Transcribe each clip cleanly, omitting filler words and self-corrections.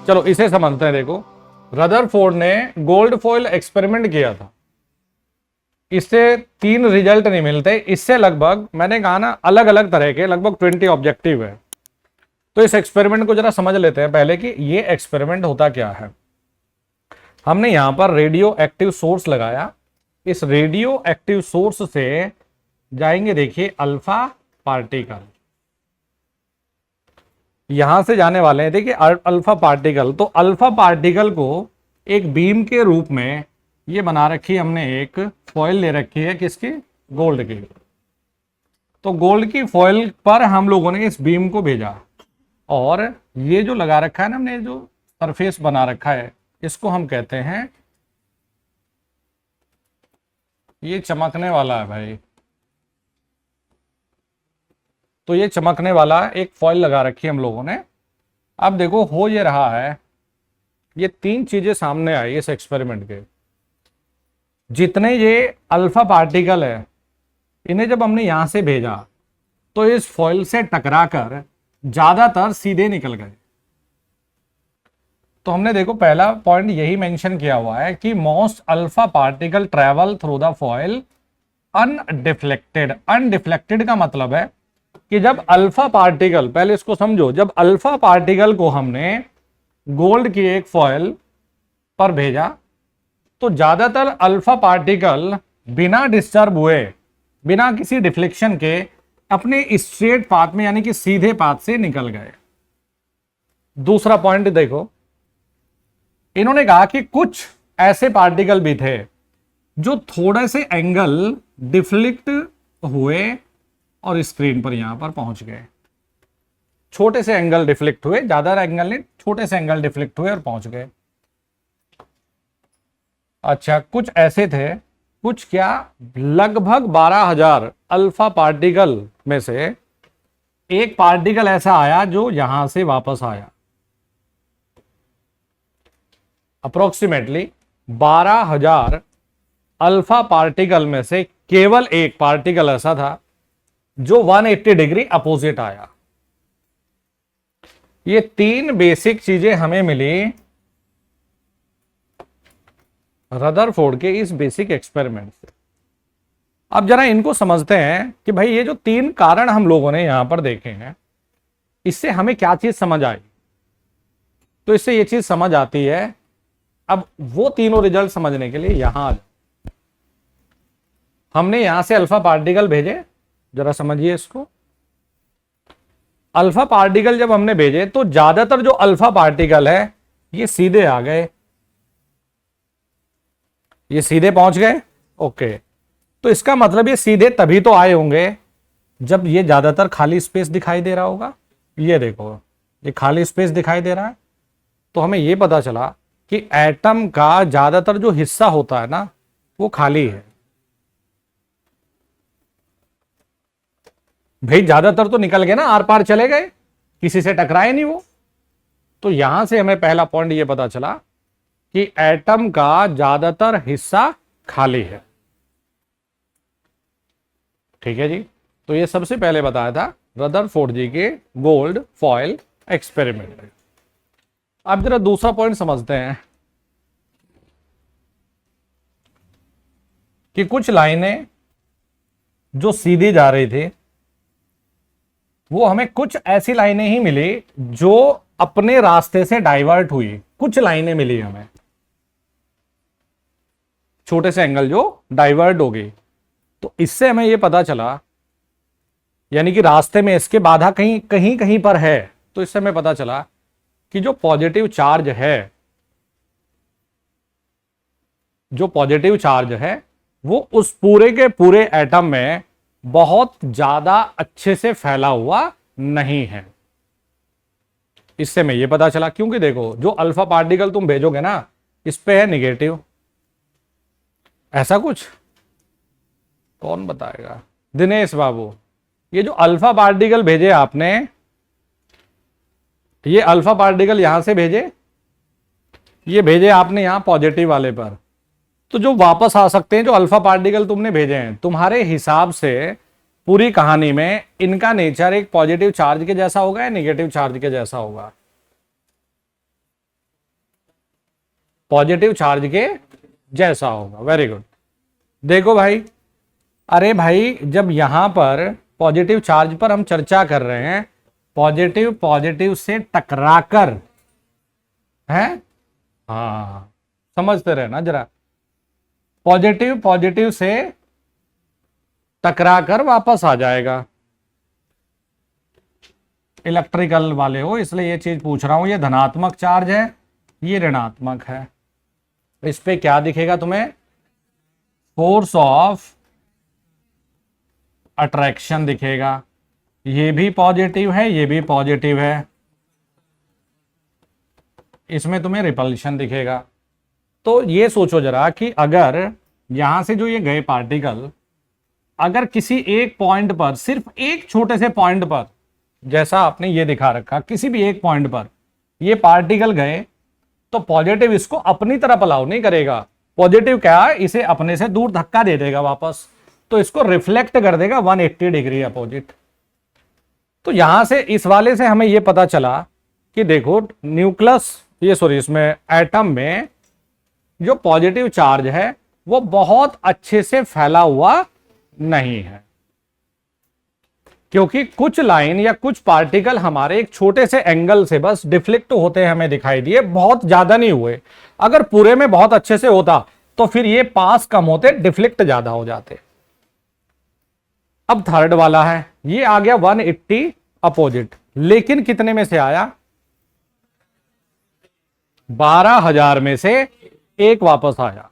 चलो इसे समझते हैं। देखो, रदरफोर्ड ने गोल्ड फॉइल एक्सपेरिमेंट किया था, इससे 3 रिजल्ट नहीं मिलते, इससे लगभग मैंने कहा ना अलग अलग तरह के लगभग 20 ऑब्जेक्टिव है। तो इस एक्सपेरिमेंट को जरा समझ लेते हैं पहले कि ये एक्सपेरिमेंट होता क्या है। हमने यहां पर रेडियो एक्टिव सोर्स लगाया, इस रेडियो एक्टिव सोर्स से जाएंगे देखिए अल्फा पार्टिकल, यहां से जाने वाले हैं देखिए अल्फा पार्टिकल। तो अल्फा पार्टिकल को एक बीम के रूप में ये बना रखी है हमने, एक फॉइल ले रखी है किसकी, गोल्ड की। तो गोल्ड की फॉइल पर हम लोगों ने इस बीम को भेजा, और ये जो लगा रखा है ना हमने, जो सरफेस बना रखा है, इसको हम कहते हैं, ये चमकने वाला है भाई। तो ये चमकने वाला एक फॉइल लगा रखी है हम लोगों ने। अब देखो हो ये रहा है, ये 3 चीजें सामने आई इस एक्सपेरिमेंट के। जितने ये अल्फा पार्टिकल है, इन्हें जब हमने यहां से भेजा तो इस फॉइल से टकराकर ज्यादातर सीधे निकल गए। तो हमने देखो पहला पॉइंट यही मेंशन किया हुआ है कि most alpha particle travel through the foil undeflected. Undeflected का मतलब है कि जब अल्फा पार्टिकल, पहले इसको समझो, जब अल्फा पार्टिकल को हमने गोल्ड की एक फॉइल पर भेजा तो ज्यादातर अल्फा पार्टिकल बिना डिस्टर्ब हुए, बिना किसी डिफ्लेक्शन के अपने स्ट्रेट पाथ में यानी कि सीधे पाथ से निकल गए। दूसरा पॉइंट देखो, इन्होंने कहा कि कुछ ऐसे पार्टिकल भी थे जो थोड़े से एंगल डिफ्लेक्ट हुए और स्क्रीन पर यहां पर पहुंच गए। छोटे से एंगल डिफ्लेक्ट हुए, ज्यादा एंगल नहीं, छोटे से एंगल डिफ्लेक्ट हुए और पहुंच गए। अच्छा, कुछ ऐसे थे, कुछ क्या, लगभग 12,000 अल्फा पार्टिकल में से एक पार्टिकल ऐसा आया जो यहां से वापस आया। अप्रोक्सीमेटली 12,000 अल्फा पार्टिकल में से केवल एक पार्टिकल ऐसा था जो 180 डिग्री अपोजिट आया। ये 3 बेसिक चीजें हमें मिली रदरफोर्ड के इस बेसिक एक्सपेरिमेंट से। अब जरा इनको समझते हैं कि भाई ये जो 3 कारण हम लोगों ने यहां पर देखे हैं, इससे हमें क्या चीज समझ आई। तो इससे ये चीज समझ आती है, अब वो तीनों रिजल्ट समझने के लिए यहां आ जाओ। हमने यहां से अल्फा पार्टिकल भेजे, जरा समझिए इसको। अल्फा पार्टिकल जब हमने भेजे तो ज्यादातर जो अल्फा पार्टिकल है ये सीधे आ गए, ये सीधे पहुंच गए। ओके, तो इसका मतलब ये सीधे तभी तो आए होंगे जब ये ज्यादातर खाली स्पेस दिखाई दे रहा होगा। ये देखो, ये खाली स्पेस दिखाई दे रहा है, तो हमें ये पता चला कि एटम का ज्यादातर जो हिस्सा होता है ना, वो खाली है। भाई ज्यादातर तो निकल गए ना, आर पार चले गए, किसी से टकराए नहीं वो। तो यहां से हमें पहला पॉइंट ये पता चला कि एटम का ज्यादातर हिस्सा खाली है। ठीक है जी, तो ये सबसे पहले बताया था रदरफोर्ड जी के गोल्ड फॉइल एक्सपेरिमेंट में। अब जरा दूसरा पॉइंट समझते हैं कि कुछ लाइनें जो सीधी जा रही थी, वो हमें कुछ ऐसी लाइनें ही मिली जो अपने रास्ते से डाइवर्ट हुई। कुछ लाइनें मिली हमें, छोटे से एंगल जो डाइवर्ट हो गई। तो इससे हमें यह पता चला, यानी कि रास्ते में इसके बाधा कहीं कहीं कहीं पर है। तो इससे हमें पता चला कि जो पॉजिटिव चार्ज है, जो पॉजिटिव चार्ज है वो उस पूरे के पूरे एटम में बहुत ज्यादा अच्छे से फैला हुआ नहीं है। इससे हमें यह पता चला, क्योंकि देखो जो अल्फा पार्टिकल तुम भेजोगे ना, इस पे है निगेटिव, ऐसा कुछ कौन बताएगा, दिनेश बाबू। ये जो अल्फा पार्टिकल भेजे आपने, ये अल्फा पार्टिकल यहां से भेजे, ये भेजे आपने यहां पॉजिटिव वाले पर, तो जो वापस आ सकते हैं जो अल्फा पार्टिकल तुमने भेजे हैं, तुम्हारे हिसाब से पूरी कहानी में इनका नेचर एक पॉजिटिव चार्ज के जैसा होगा या नेगेटिव चार्ज के जैसा होगा? पॉजिटिव चार्ज के जैसा होगा। Very good. देखो भाई, अरे भाई जब यहां पर पॉजिटिव चार्ज पर हम चर्चा कर रहे हैं, पॉजिटिव पॉजिटिव से टकराकर है, हाँ समझते रहे ना जरा, पॉजिटिव पॉजिटिव से टकराकर वापस आ जाएगा। इलेक्ट्रिकल वाले हो इसलिए ये चीज पूछ रहा हूं। ये धनात्मक चार्ज है, ये ऋणात्मक है। इस पे क्या दिखेगा तुम्हें? फोर्स ऑफ अट्रैक्शन दिखेगा। ये भी पॉजिटिव है, ये भी पॉजिटिव है, इसमें तुम्हें रिपल्शन दिखेगा। तो ये सोचो जरा कि अगर यहां से जो ये गए पार्टिकल, अगर किसी एक पॉइंट पर, सिर्फ एक छोटे से पॉइंट पर, जैसा आपने ये दिखा रखा, किसी भी एक पॉइंट पर ये पार्टिकल गए, तो पॉजिटिव इसको अपनी तरफ अलाउ नहीं करेगा। पॉजिटिव क्या है, इसे अपने से दूर धक्का दे देगा वापस, तो इसको रिफ्लेक्ट कर देगा 180 डिग्री अपोजिट। तो यहां से इस वाले से हमें यह पता चला कि देखो न्यूक्लियस, ये सॉरी इसमें एटम में जो पॉजिटिव चार्ज है वो बहुत अच्छे से फैला हुआ नहीं है, क्योंकि कुछ लाइन या कुछ पार्टिकल हमारे एक छोटे से एंगल से बस डिफ्लेक्ट होते हमें दिखाई दिए, बहुत ज्यादा नहीं हुए। अगर पूरे में बहुत अच्छे से होता तो फिर ये पास कम होते, डिफ्लेक्ट ज्यादा हो जाते। अब थर्ड वाला है, ये आ गया 180 अपोजिट, लेकिन कितने में से आया? 12,000 में से एक वापस आया।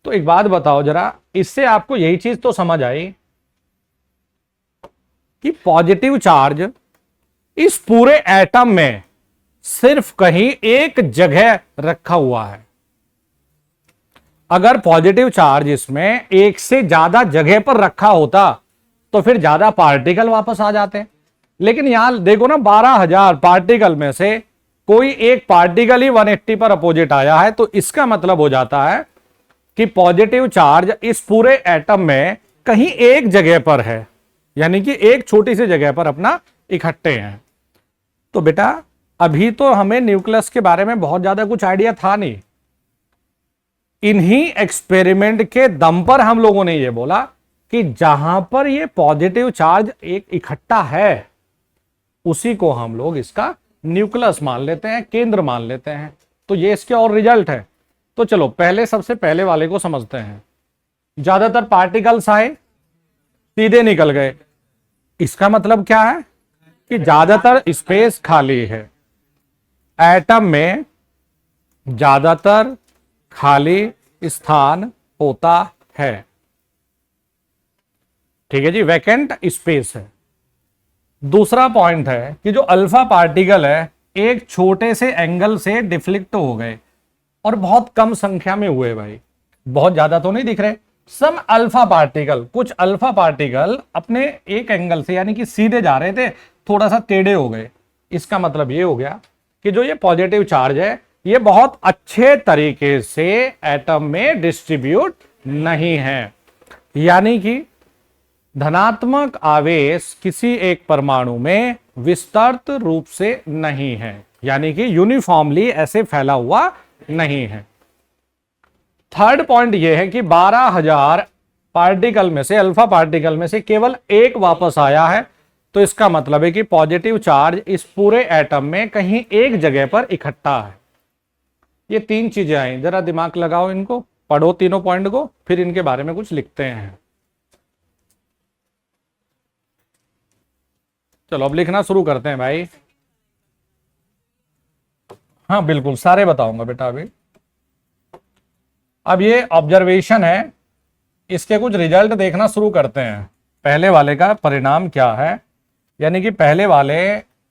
तो एक बात बताओ जरा, इससे आपको यही चीज तो समझ आई कि पॉजिटिव चार्ज इस पूरे एटम में सिर्फ कहीं एक जगह रखा हुआ है। अगर पॉजिटिव चार्ज इसमें एक से ज्यादा जगह पर रखा होता तो फिर ज्यादा पार्टिकल वापस आ जाते, लेकिन यहां देखो ना, 12,000 पार्टिकल में से कोई एक पार्टिकल ही 180 पर अपोजिट आया है, तो इसका मतलब हो जाता है कि पॉजिटिव चार्ज इस पूरे एटम में कहीं एक जगह पर है, यानी कि एक छोटी सी जगह पर अपना इकट्ठे हैं। तो बेटा अभी तो हमें न्यूक्लियस के बारे में बहुत ज्यादा कुछ आइडिया था नहीं, इन्हीं एक्सपेरिमेंट के दम पर हम लोगों ने यह बोला कि जहां पर यह पॉजिटिव चार्ज एक इकट्ठा है उसी को हम लोग इसका न्यूक्लियस मान लेते हैं, केंद्र मान लेते हैं। तो ये इसके और रिजल्ट है। तो चलो पहले, सबसे पहले वाले को समझते हैं। ज्यादातर पार्टिकल्स आए, सीधे निकल गए, इसका मतलब क्या है कि ज्यादातर स्पेस खाली है। एटम में ज्यादातर खाली स्थान होता है, ठीक है जी, वैकेंट स्पेस है। दूसरा पॉइंट है कि जो अल्फा पार्टिकल है एक छोटे से एंगल से डिफ्लेक्ट हो गए और बहुत कम संख्या में हुए भाई, बहुत ज्यादा तो नहीं दिख रहे। सम अल्फा पार्टिकल, कुछ अल्फा पार्टिकल अपने एक एंगल से यानी कि सीधे जा रहे थे, थोड़ा सा टेढ़े हो गए। इसका मतलब ये हो गया कि जो ये पॉजिटिव चार्ज है ये बहुत अच्छे तरीके से एटम में डिस्ट्रीब्यूट नहीं है, यानी कि धनात्मक आवेश किसी एक परमाणु में विस्तृत रूप से नहीं है, यानी कि यूनिफॉर्मली ऐसे फैला हुआ नहीं है। थर्ड पॉइंट यह है कि 12,000 पार्टिकल में से, अल्फा पार्टिकल में से केवल एक वापस आया है, तो इसका मतलब है कि पॉजिटिव चार्ज इस पूरे एटम में कहीं एक जगह पर इकट्ठा है। ये तीन चीजें आई, जरा दिमाग लगाओ, इनको पढ़ो तीनों पॉइंट को, फिर इनके बारे में कुछ लिखते हैं। चलो अब लिखना शुरू करते हैं भाई। हाँ बिल्कुल, सारे बताऊंगा बेटा अभी। अब ये ऑब्जर्वेशन है, इसके कुछ रिजल्ट देखना शुरू करते हैं। पहले वाले का परिणाम क्या है, यानी कि पहले वाले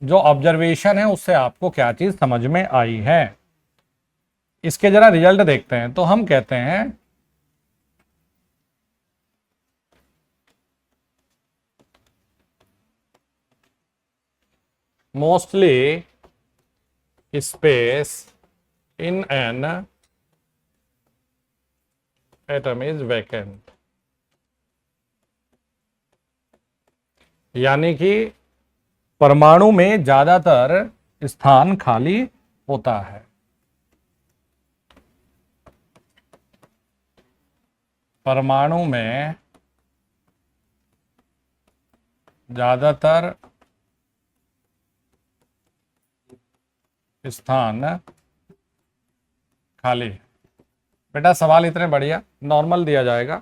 जो ऑब्जर्वेशन है उससे आपको क्या चीज समझ में आई है, इसके जरा रिजल्ट देखते हैं। तो हम कहते हैं mostly space in an atom is vacant, यानी कि परमाणु में ज्यादातर स्थान खाली होता है। परमाणु में ज्यादातर स्थान खाली। बेटा सवाल इतने बढ़िया नॉर्मल दिया जाएगा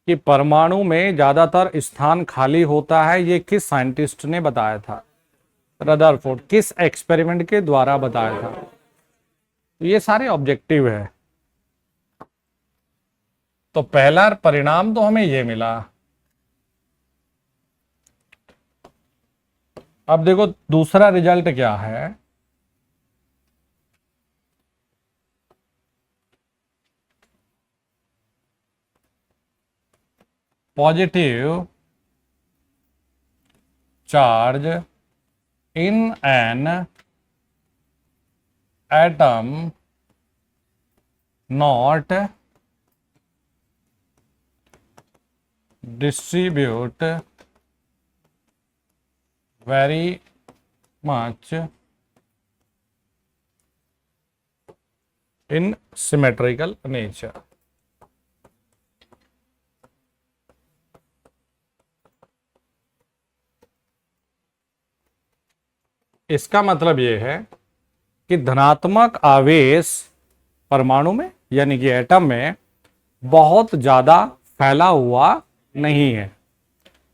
कि परमाणु में ज्यादातर स्थान खाली होता है, ये किस साइंटिस्ट ने बताया था? रदरफोर्ड। किस एक्सपेरिमेंट के द्वारा बताया था? ये सारे ऑब्जेक्टिव है। तो पहला परिणाम तो हमें ये मिला। अब देखो दूसरा रिजल्ट क्या है। Positive charge in an atom not distribute very much in symmetrical nature। इसका मतलब यह है कि धनात्मक आवेश परमाणु में यानी कि एटम में बहुत ज्यादा फैला हुआ नहीं है।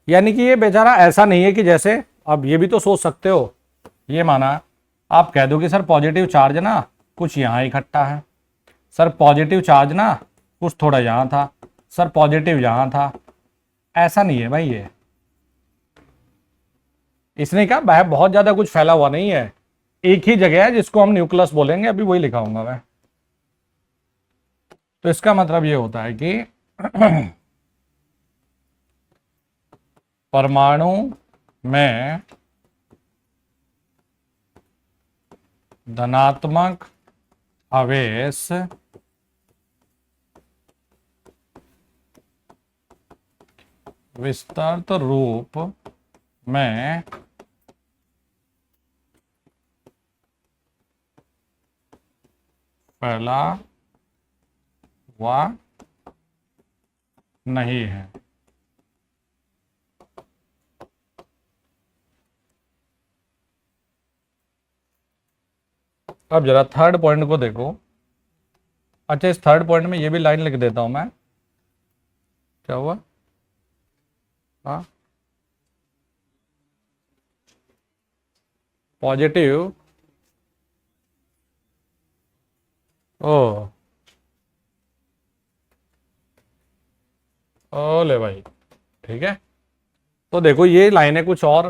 यानी कि ये बेचारा ऐसा नहीं है कि जैसे, अब ये भी तो सोच सकते हो, ये माना आप कह दो कि सर पॉजिटिव चार्ज ना कुछ यहां इकट्ठा है, सर पॉजिटिव चार्ज ना कुछ थोड़ा यहां था, सर पॉजिटिव यहां था। ऐसा नहीं है भाई। ये इसने कहा वह बहुत ज्यादा कुछ फैला हुआ नहीं है, एक ही जगह है जिसको हम न्यूक्लियस बोलेंगे, अभी वही लिखाऊंगा मैं। तो इसका मतलब ये होता है कि परमाणु में धनात्मक आवेश विस्तृत रूप में फैला हुआ नहीं है। अब जरा थर्ड पॉइंट को देखो। अच्छा इस थर्ड पॉइंट में ये भी लाइन लिख देता हूं मैं। क्या हुआ? हाँ, पॉजिटिव ओ ओले भाई, ठीक है। तो देखो ये लाइनें कुछ और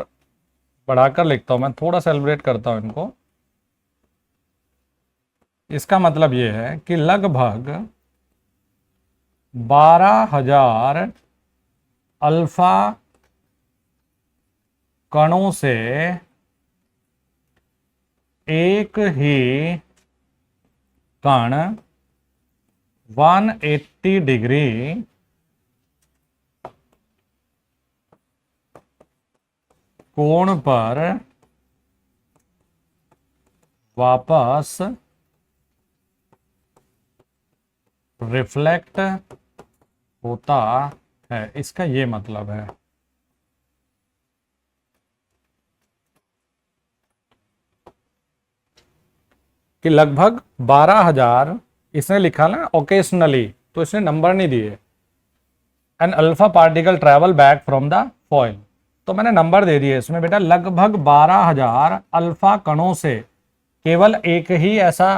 बढ़ाकर लिखता हूं मैं, थोड़ा सेलिब्रेट करता हूं इनको। इसका मतलब ये है कि लगभग 12,000 अल्फा कणों से एक ही कण 180 डिग्री कोण पर वापस रिफ्लेक्ट होता है। इसका ये मतलब है कि लगभग 12,000, इसने लिखा ना ओकेशनली, तो इसने नंबर नहीं दिए। An alpha particle travel back from the foil, तो मैंने नंबर दे दिए इसमें बेटा। लगभग 12,000 अल्फा कणों से केवल एक ही ऐसा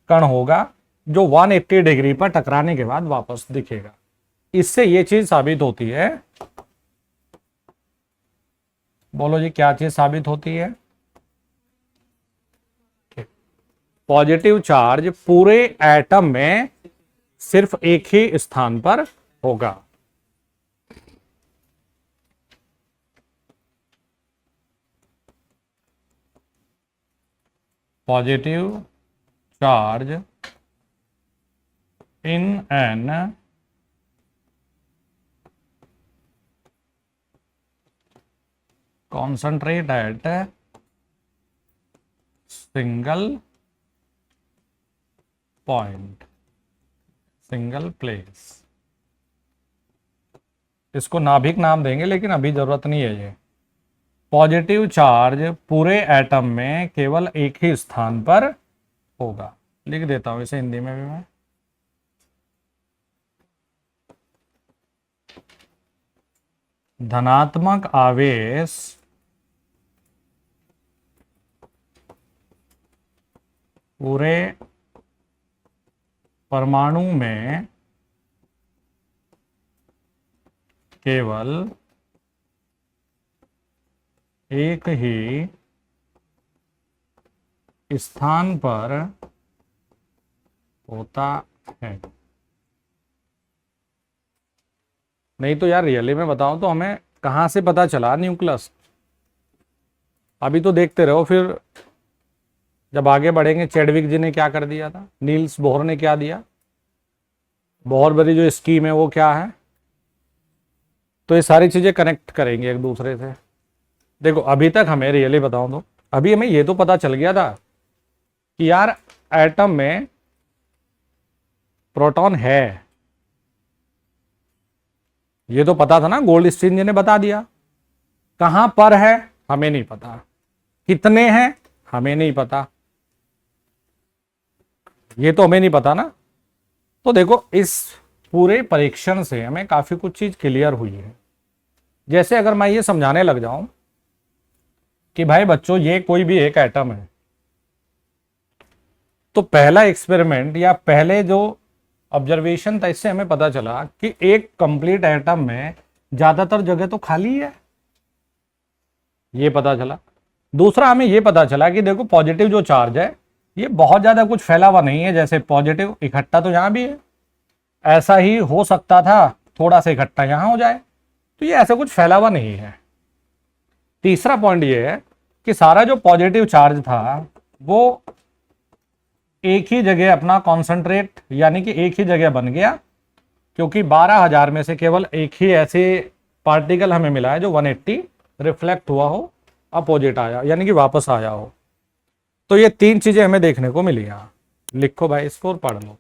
कण होगा जो 180 डिग्री पर टकराने के बाद वापस दिखेगा। इससे ये चीज साबित होती है, बोलो जी क्या चीज साबित होती है? पॉजिटिव चार्ज पूरे एटम में सिर्फ एक ही स्थान पर होगा। Positive charge in an concentrate at single point, single place। इसको नाभिक नाम देंगे लेकिन अभी जरूरत नहीं है ये। पॉजिटिव चार्ज पूरे एटम में केवल एक ही स्थान पर होगा। लिख देता हूं इसे हिंदी में भी मैं। धनात्मक आवेश पूरे परमाणु में केवल एक ही स्थान पर होता है। नहीं तो यार रियली में बताऊं तो हमें कहां से पता चला न्यूक्लियस? अभी तो देखते रहो, फिर जब आगे बढ़ेंगे चैडविक जी ने क्या कर दिया था, नील्स बोहर ने क्या दिया, बोहर बड़ी जो स्कीम है वो क्या है, तो ये सारी चीजें कनेक्ट करेंगे एक दूसरे से। देखो अभी तक हमें रियली बताऊं तो अभी हमें ये तो पता चल गया था कि यार एटम में प्रोटॉन है, ये तो पता था ना, गोल्डस्टीन जी ने बता दिया। कहां पर है हमें नहीं पता, कितने हैं हमें नहीं पता, ये तो हमें नहीं पता ना। तो देखो इस पूरे परीक्षण से हमें काफी कुछ चीज क्लियर हुई है। जैसे अगर मैं ये समझाने लग जाऊं कि भाई बच्चों ये कोई भी एक एटम है, तो पहला एक्सपेरिमेंट या पहले जो ऑब्जर्वेशन था इससे हमें पता चला कि एक कंप्लीट एटम में ज्यादातर जगह तो खाली है, ये पता चला। दूसरा हमें ये पता चला कि देखो पॉजिटिव जो चार्ज है ये बहुत ज्यादा कुछ फैला हुआ नहीं है, जैसे पॉजिटिव इकट्ठा तो यहां भी है, ऐसा ही हो सकता था थोड़ा सा इकट्ठा यहां हो जाए, तो ये ऐसा कुछ फैला हुआ नहीं है। तीसरा पॉइंट ये है कि सारा जो पॉजिटिव चार्ज था वो एक ही जगह अपना कॉन्सेंट्रेट यानी कि एक ही जगह बन गया, क्योंकि 12,000 में से केवल एक ही ऐसे पार्टिकल हमें मिला है जो 180 रिफ्लेक्ट हुआ हो, अपोजिट आया यानी कि वापस आया हो। तो ये तीन चीजें हमें देखने को मिली। यहां लिखो भाई इसको और पढ़ लो।